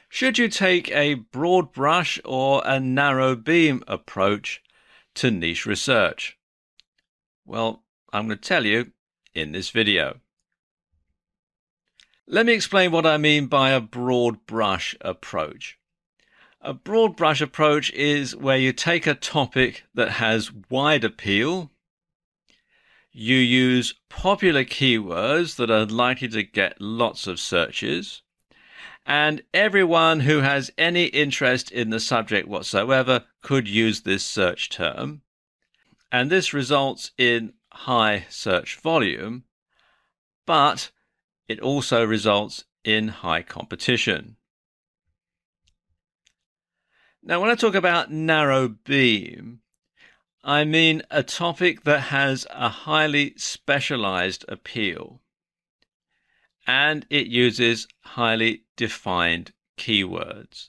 Should you take a broad brush or a narrow beam approach to niche research? Well, I'm going to tell you in this video. Let me explain what I mean by a broad brush approach. A broad brush approach is where you take a topic that has wide appeal, you use popular keywords that are likely to get lots of searches, and everyone who has any interest in the subject whatsoever could use this search term. And this results in high search volume, but it also results in high competition. Now, when I talk about narrow beam, I mean a topic that has a highly specialized appeal, and it uses highly defined keywords.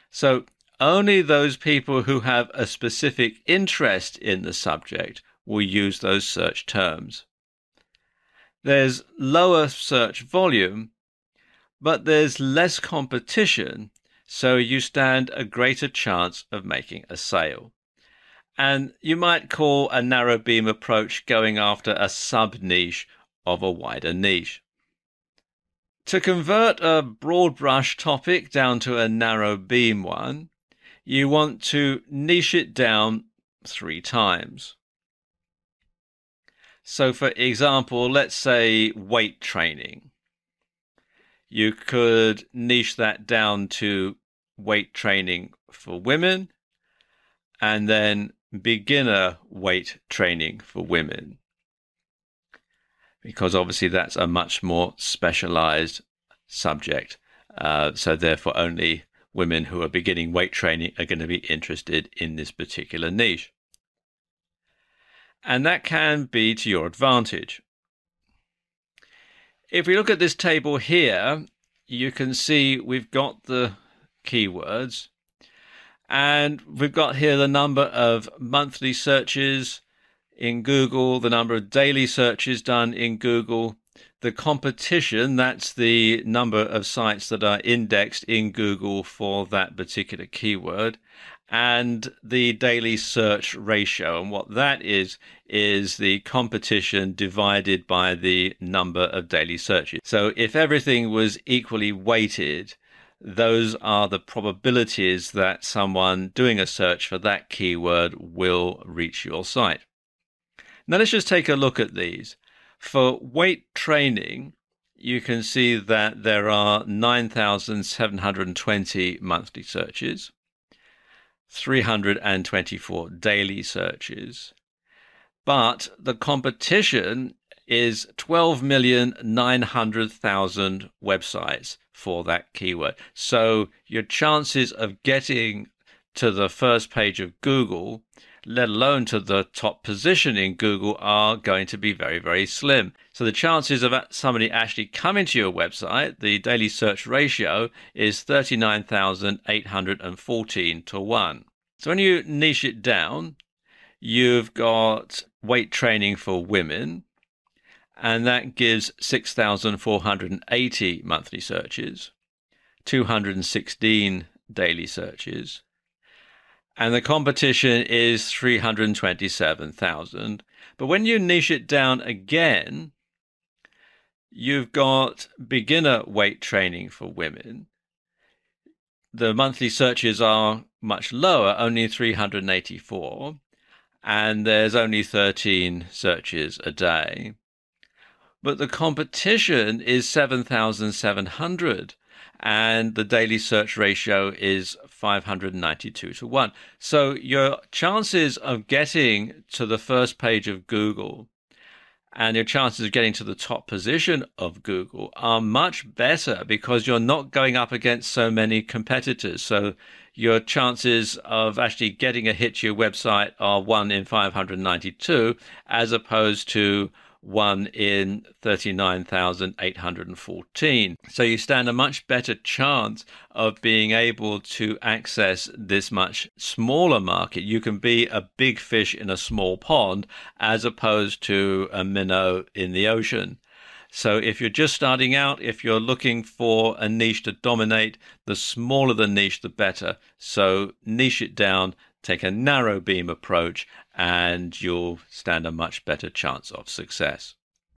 So only those people who have a specific interest in the subject will use those search terms. There's lower search volume, but there's less competition, so you stand a greater chance of making a sale. And you might call a narrow beam approach going after a sub-niche of a wider niche. To convert a broad brush topic down to a narrow beam one, you want to niche it down 3 times. So for example, let's say weight training. You could niche that down to weight training for women and then beginner weight training for women, because obviously that's a much more specialized subject. So therefore only women who are beginning weight training are going to be interested in this particular niche. And that can be to your advantage. If we look at this table here, you can see we've got the keywords, and we've got here the number of monthly searches in Google, the number of daily searches done in Google, the competition, that's the number of sites that are indexed in Google for that particular keyword, and the daily search ratio. And what that is the competition divided by the number of daily searches. So if everything was equally weighted, those are the probabilities that someone doing a search for that keyword will reach your site. Now let's just take a look at these. For weight training, you can see that there are 9,720 monthly searches, 324 daily searches, but the competition is 12,900,000 websites for that keyword. So your chances of getting to the first page of Google, let alone to the top position in Google, are going to be very, very slim. So the chances of somebody actually coming to your website, the daily search ratio, is 39,814 to 1. So when you niche it down, you've got weight training for women, and that gives 6,480 monthly searches, 216 daily searches, and the competition is 327,000. But when you niche it down again, you've got beginner weight training for women. The monthly searches are much lower, only 384, and there's only 13 searches a day. But the competition is 7,700, and the daily search ratio is 592 to 1. So your chances of getting to the first page of Google and your chances of getting to the top position of Google are much better because you're not going up against so many competitors. So your chances of actually getting a hit to your website are 1 in 592, as opposed to 1 in 39,814. So you stand a much better chance of being able to access this much smaller market. You can be a big fish in a small pond as opposed to a minnow in the ocean. So if you're just starting out, if you're looking for a niche to dominate, the smaller the niche, the better. So niche it down, take a narrow beam approach, and you'll stand a much better chance of success.